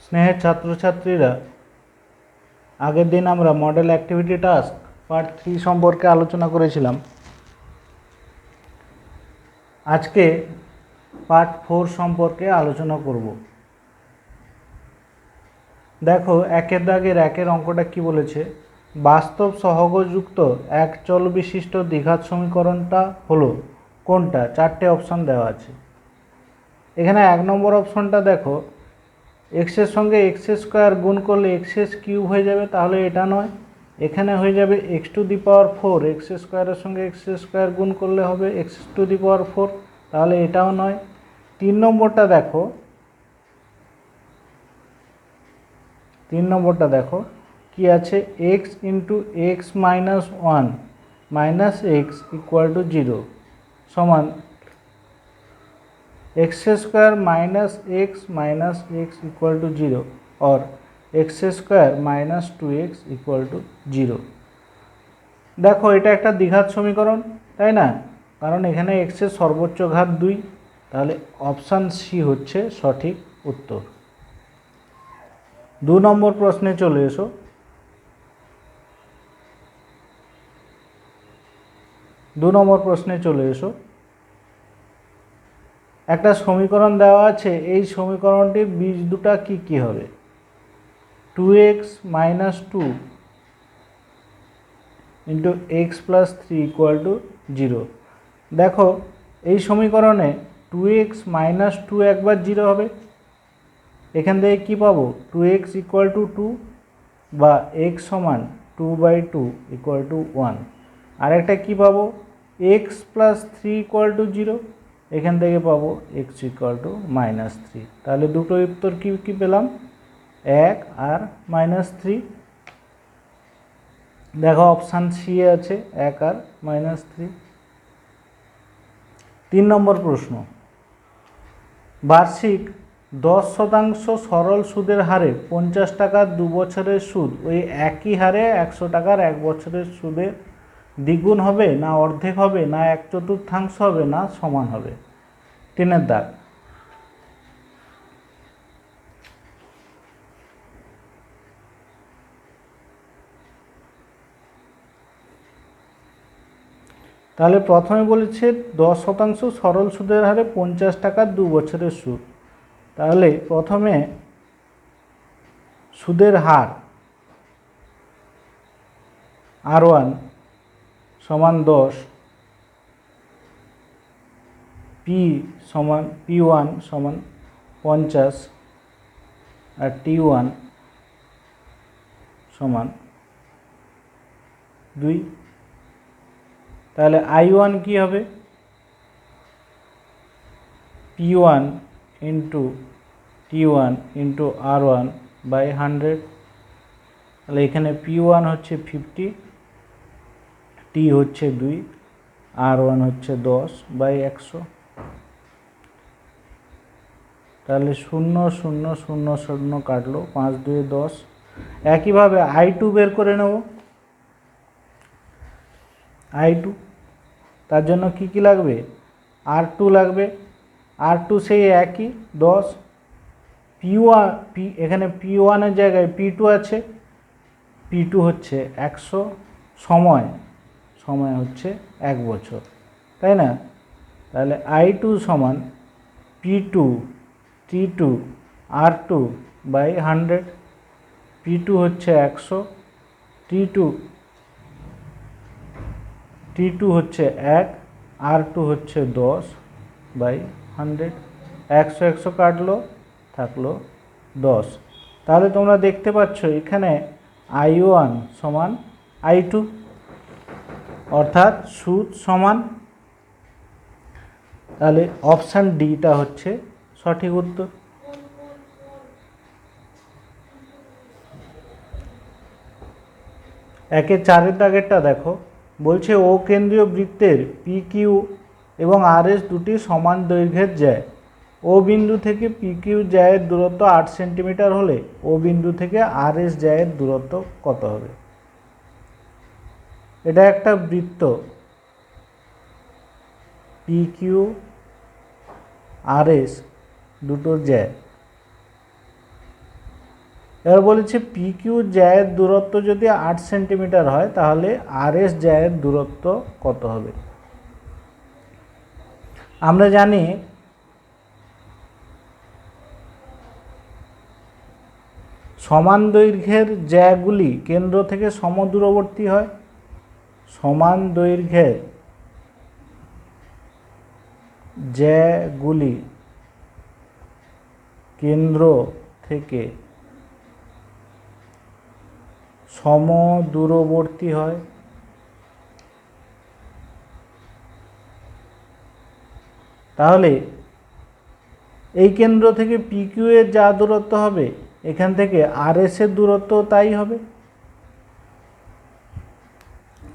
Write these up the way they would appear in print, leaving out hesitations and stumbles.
স্নেহের ছাত্রছাত্রীরা, আগের দিন আমরা মডেল অ্যাক্টিভিটি টাস্ক পার্ট 3 সম্পর্কে আলোচনা করেছিলাম। আজকে পার্ট 4 সম্পর্কে আলোচনা করব। দেখো, একের দাগের একের অঙ্কটা কি বলেছে, বাস্তব সহগযুক্ত এক চল বিশিষ্ট দ্বিঘাত সমীকরণটা হলো কোনটা? 4টে অপশান দেওয়া আছে। এখানে 1 নম্বর অপশনটা দেখো, এক্সের সঙ্গে এক্স স্কোয়ার গুণ করলে এক্স কিউব হয়ে যাবে, তাহলে এটা নয়। এখানে হয়ে যাবে x two the power 4, x স্কোয়ারের সঙ্গে এক্স স্কোয়ার গুণ করলে হবে এক্স টু দি পাওয়ার 4, তাহলে এটাও নয়। 3 নম্বরটা দেখো, 3 নম্বরটা দেখো কি আছে, x into x minus 1 minus x equal to 0 সমান x square minus x equal to 0 और x square minus 2x equal to 0। देखो এটা একটা দ্বিঘাত সমীকরণ, তাই না? কারণ এখানে x এর সর্বোচ্চ ঘাত 2, তাহলে অপশান সি হচ্ছে সঠিক উত্তর। 2 নম্বর প্রশ্নে চলে এসো। 2 নম্বর প্রশ্নে চলে এসো। একটা সমীকরণ দেওয়া আছে, এই সমীকরণটির বীজ দুটা কি কি হবে? 2x minus 2 into x plus 3 equal to 0। দেখো এই সমীকরণে 2x মাইনাস 2 একবার 0 হবে, এখান থেকে কী পাবো? 2x ইকুয়াল টু 2 বা x সমান 2/2 ইকুয়াল টু 1। আরেকটা কী পাবো? x প্লাস 3 ইকুয়াল টু 0, এখান থেকে পাবো x ইকুয়াল টু মাইনাস 3। তাহলে দুটো উত্তর কি কি পেলাম? 1 আর মাইনাস 3। দেখো অপশান সি আছে 1 আর মাইনাস 3। 3 নম্বর প্রশ্ন, বার্ষিক 10% সরল সুদের হারে 50 টাকার 2 বছরের সুদ ওই একই হারে 100 টাকার 1 বছরের সুদের দ্বিগুণ হবে, না অর্ধেক হবে, না 1/4 হবে, না সমান হবে? 3 দাগ। তাহলে প্রথমে বলেছে 10% সরল সুদের হারে 50 টাকার 2 বছরের সুদ। তাহলে প্রথমে সুদের হার R1 সমান 10, P1 সমান 50 আর T1 সমান 2। তাহলে I1 কি হবে? P1 into T1 into R1 by 100। তাহলে এখানে P1 হচ্ছে 50, T হচ্ছে 2, R1 হচ্ছে 10 বাই 100। তাহলে 0 0 0 0 কাটলো, 5 2 10। একইভাবে I2 বের করে নেব। I2 তার জন্য কি কি লাগবে? R2 লাগবে, R2 সেই একই 10। P1 এখানে P1 এর জায়গায় P2 আছে, P2 হচ্ছে 100, সময় হচ্ছে 1 বছর, তাই না? তাহলে I2 সমান P2 T2 R2 by 100। P2 হচ্ছে 100, T2 হচ্ছে 1, R2 হচ্ছে 10 বাই 100। 100 100 কাটলো, থাকলো 10। তাহলে তোমরা দেখতে পাচ্ছ এখানে I1 সমান I2, অর্থাৎ সুদ সমান। তাহলে অপশান ডিটা হচ্ছে সঠিক উত্তর। একে 4 দাগেরটা দেখো, বলছে ও কেন্দ্রীয় বৃত্তের পি কিউ এবং আর এস দুটি সমান দৈর্ঘ্যের জ্যা। ও বিন্দু থেকে পি কিউ জ্যায়ের দূরত্ব 8 সেন্টিমিটার হলে ও বিন্দু থেকে আর এস জ্যায়ের দূরত্ব কত হবে? এটা একটা বৃত্ত, পি কিউ আর এস দুটো জ্যা। এবার বলেছে পি কিউ জ্যায়ের দূরত্ব যদি 8 সেন্টিমিটার হয় তাহলে আর এস জ্যায়ের দূরত্ব কত হবে? আমরা জানি সমান দৈর্ঘ্যের জ্যাগুলি কেন্দ্র থেকে সমদূরবর্তী হয়। সমান দৈর্ঘ্যের জ্যাগুলি কেন্দ্র থেকে সমদূরবর্তী হয়। তাহলে এই কেন্দ্র থেকে পি কিউ এর যা দূরত্ব হবে এখান থেকে আর এস এর দূরত্ব তাই হবে।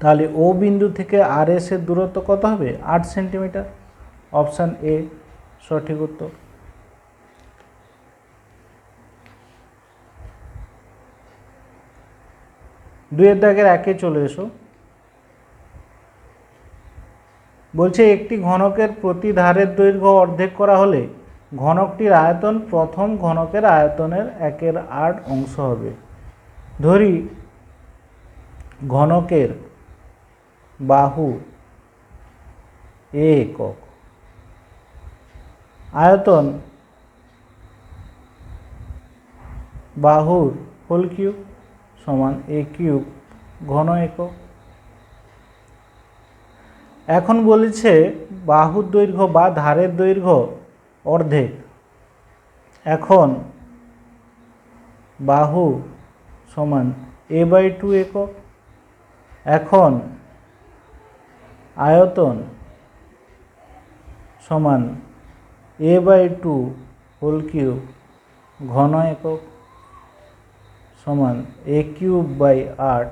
তাহলে ও বিন্দু থেকে আর এস এর দূরত্ব কত হবে? 8 সেন্টিমিটার। অপশান এ সঠিক উত্তর। দুইয়ের দাগের একে চলে এসো। বলছে একটি ঘনকের প্রতি ধারের দৈর্ঘ্য অর্ধেক করা হলে ঘনকটির আয়তন প্রথম ঘনকের আয়তনের 1/8 অংশ হবে। ধরি ঘনকের বাহু এ একক, আয়তন বাহুর হোল কিউব সমান এ কিউব ঘন একক। এখন বলেছে বাহুর দৈর্ঘ্য বা ধারের দৈর্ঘ্য অর্ধেক। এখন বাহু সমান a/2 একক। এখন আয়তন সমান a/2 হোল কিউব ঘন একক সমান a³/8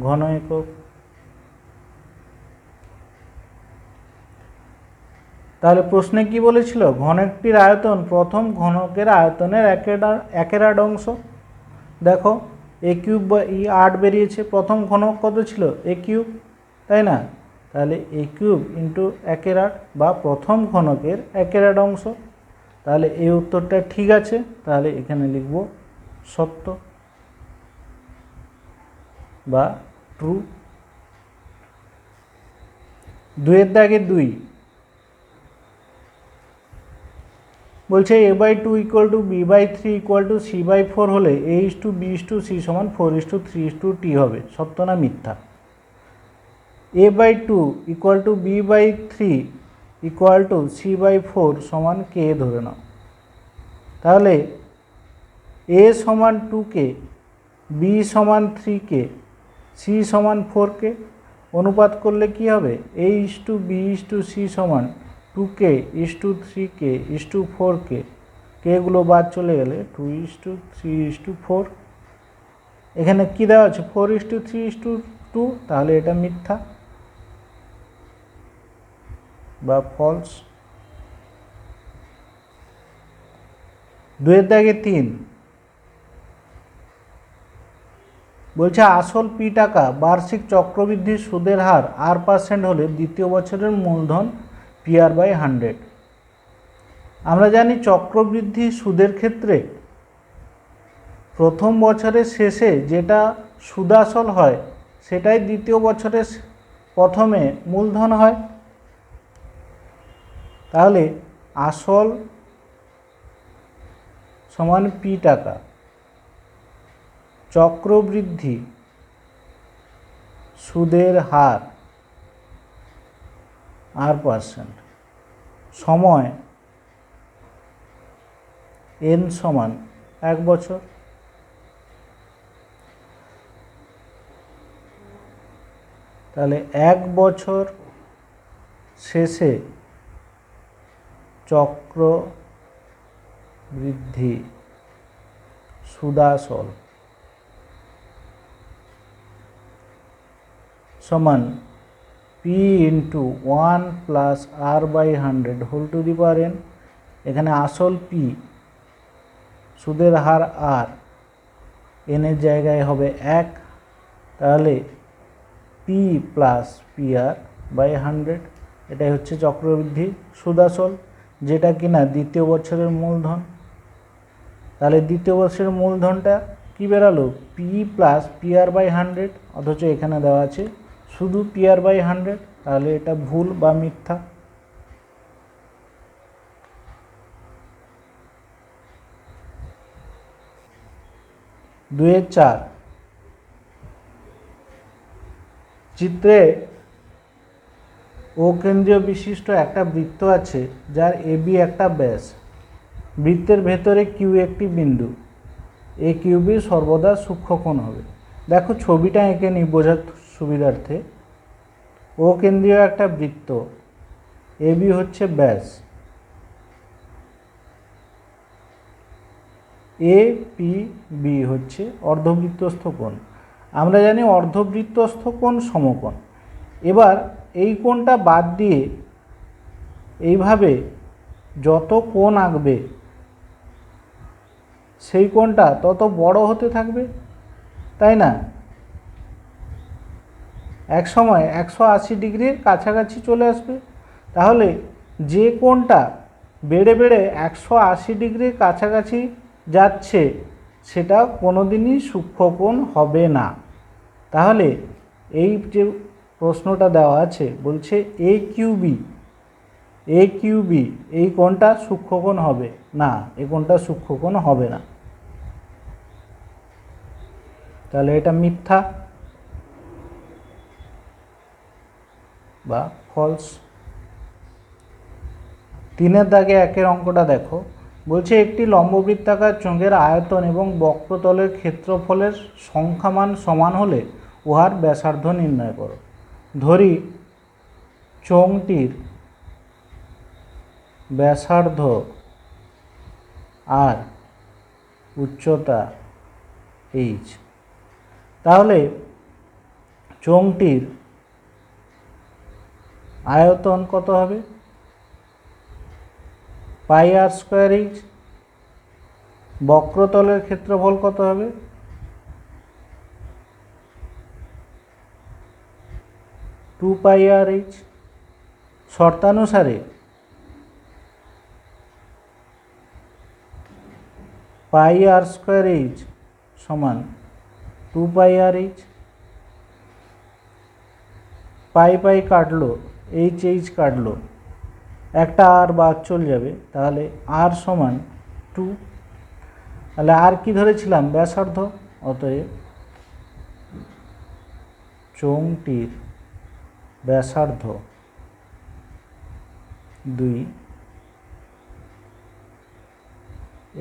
ঘন একক। তাহলে প্রশ্নে কি বলেছিল? ঘনকটির আয়তন প্রথম ঘনকের আয়তনের 1/8 অংশ। দেখো a³/8 বেরিয়েছে, প্রথম ঘনক কত ছিল? a³ তাই না? তাহলে a³ ইন্টু 1/8 বা প্রথম ঘনকের 1/8 অংশ। তাহলে এই উত্তরটা ঠিক আছে। তাহলে এখানে লিখব সত্য বা ট্রু। দুইয়ের দাগে 2 বলছে a/2 = b/3 = c/4 হলে a:b:c সমান 4:3:t হবে। সত্য না মিথ্যা? a/2 = b/3 = c/4 সমান k ধরে নাও। তাহলে a সমান 2k, b সমান 3k, c সমান 4k। অনুপাত করলে কি হবে? a:b:c সমান 2k:3k:4k। কেগুলো বাদ চলে গেলে 2:3:4। এখানে কি দেওয়া আছে? 4:3:2। তাহলে এটা মিথ্যা বা ফলস। দুইয়ের দাগে 3 বলছে আসল পি টাকা বার্ষিক চক্রবৃদ্ধির সুদের হার r% হলে দ্বিতীয় বছরের মূলধন PR/100। আমরা জানি চক্রবৃদ্ধি সুদের ক্ষেত্রে প্রথম বছরের শেষে যেটা সুদাসল হয় সেটাই দ্বিতীয় বছরের প্রথমে মূলধন হয়। তাহলে আসল সমান পি টাকা, চক্রবৃদ্ধি সুদের হার r%, সময় n সমান 1 বছর। তাহলে 1 বছর শেষে চক্রবৃদ্ধি সুদাসল সমান p × 1 + r/100 whole to the power n। এখানে আসল p, সুদের হার r, n এর জায়গায় হবে 1। তাহলে p + PR/100 এটাই হচ্ছে চক্রবৃদ্ধি সুদাসল, যেটা কিনা দ্বিতীয় বছরের মূলধন। তাহলে দ্বিতীয় বর্ষের মূলধনটা কি বেরালো, পি প্লাস পিআর বাই 100, অথচ এখানে দেওয়া আছে শুধু পিআর বাই 100, তাহলে এটা ভুল বা মিথ্যা। দুয়ের 4, চিত্রে ও কেন্দ্রীয় বিশিষ্ট একটা বৃত্ত আছে যার এবি একটা ব্যাস, বৃত্তের ভেতরে কিউ একটি বিন্দু, এ কিউবি সর্বদা সূক্ষ্মকোণ হবে। দেখো ছবিটা এঁকে নিই বোঝার সুবিধার্থে। ও কেন্দ্রীয় একটা বৃত্ত, এবি হচ্ছে ব্যাস, এ পি বি হচ্ছে অর্ধবৃত্তস্থ কোণ। আমরা জানি অর্ধবৃত্তস্থ কোণ সমকোণ। এবার এই কোণটা বাদ দিয়ে এইভাবে যত কোণ আঁকবে সেই কোণটা তত বড় হতে থাকবে, তাই না? এক সময় 180 ডিগ্রির কাছাকাছি চলে আসবে। তাহলে যে কোণটা বেড়ে বেড়ে 180 ডিগ্রির কাছাকাছি যাচ্ছে সেটা কোনোদিনই সূক্ষ্মকোণ হবে না। তাহলে এই যে প্রশ্নটা দেওয়া আছে বলছে এ কিউবি এই কোণটা সূক্ষ্মকোণ হবে না, এই কোণটা সূক্ষ্মকোণ হবে না, তাহলে এটা মিথ্যা বা ফলস। 3-এর দাগে 1-এর অঙ্কটা দেখো, বলছে একটি লম্ববৃত্তাকার চোঙের আয়তন এবং বক্রতলের ক্ষেত্রফলের সংখ্যামান সমান হলে উহার ব্যাসার্ধ নির্ণয় করো। ধরি চোঙটির ব্যাসার্ধ আর উচ্চতা এইচ, তাহলে চোঙটির আয়তন কত হবে, পাই আর স্কোয়ার এইচ। বক্রতলের ক্ষেত্রফল কত হবে, 2 পাই আর এইচ। শর্তানুসারে পাই আর স্কোয়ার এইচ সমান 2 পাই আর এইচ। পাই পাই কাটলো, এইচ এইচ কাটলো, একটা আর বাদ চলে যাবে, তাহলে আর সমান 2। তাহলে আর কি ধরেছিলাম, ব্যাসার্ধ। অতএব চোঙটির ব্যাসার্ধ 2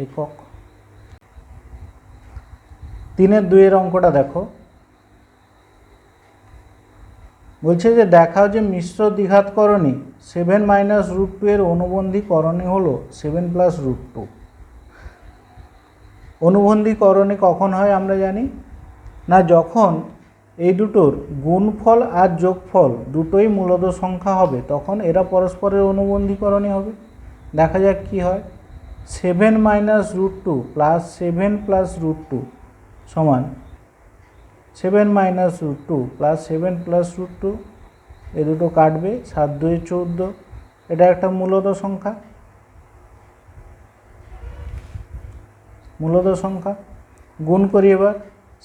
একক। 3-এর 2-এর অঙ্কটা দেখো, বলছে যে দেখাও যে মিশ্র দ্বিঘাতকরণী 7 মাইনাস রুট 2 এর অনুবন্ধীকরণী হলো 7 প্লাস রুট 2। অনুবন্ধীকরণী কখন হয় আমরা জানি না, যখন এই দুটোর গুণফল আর যোগফল দুটোই মূলদ সংখ্যা হবে তখন এরা পরস্পরের অনুবন্ধীকরণী হবে। দেখা যাক কি হয়। 7 minus root 2 plus 7 plus root 2 সমান 7 minus root 2 plus 7 plus root 2, এ দুটো কাটবে, 7 2 14, এটা একটা মূলদ সংখ্যা। মূলদ সংখ্যা গুণ করি এবার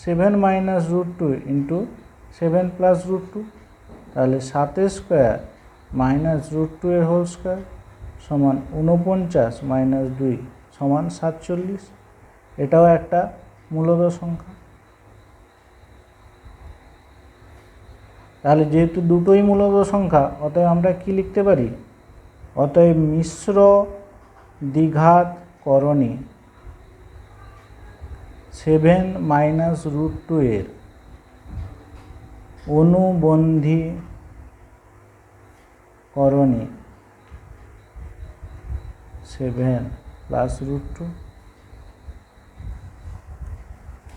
7 minus root 2 into 7 plus root 2, তাহলে 7 স্কোয়ার মাইনাস রুট 2 এর হোল স্কোয়ার সমান 49 মাইনাস 2 সমান 47, এটাও একটা মূলদ সংখ্যা। তাহলে যেহেতু দুটোই মূলদ সংখ্যা অতএব আমরা কি লিখতে পারি, অতএব মিশ্র দ্বিঘাতকরণী 7 মাইনাস রুট 2 এর অনুবন্ধীকরণী 7 প্লাস রুট 2।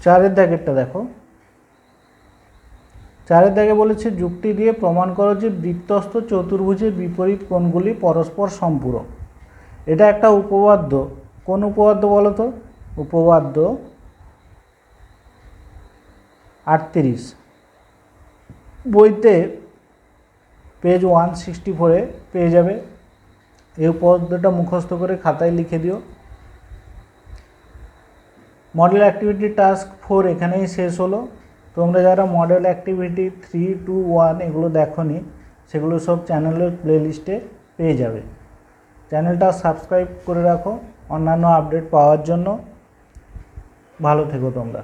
4-এর দাগেরটা দেখো, 4-এর দাগে বলেছে যুক্তি দিয়ে প্রমাণ করো যে বৃত্তস্থ চতুর্ভুজের বিপরীত কোণগুলি পরস্পর সম্পূরক। এটা একটা উপপাদ্য। কোন উপপাদ্য বলো তো, উপপাদ্য 38 বইতে পেজ 164-এ পেয়ে যাবে। এই উপপাদ্যটা মুখস্থ করে খাতায় লিখে দিও। মডেল অ্যাক্টিভিটি টাস্ক 4 এখানেই শেষ হলো। তোমরা যারা মডেল অ্যাক্টিভিটি 3, 2, 1 এগুলো দেখোনি সেগুলো সব চ্যানেলের প্লেলিস্টে পেয়ে যাবে। চ্যানেলটা সাবস্ক্রাইব করে রাখো অন্যান্য আপডেট পাওয়ার জন্য। ভালো থেকো তোমরা।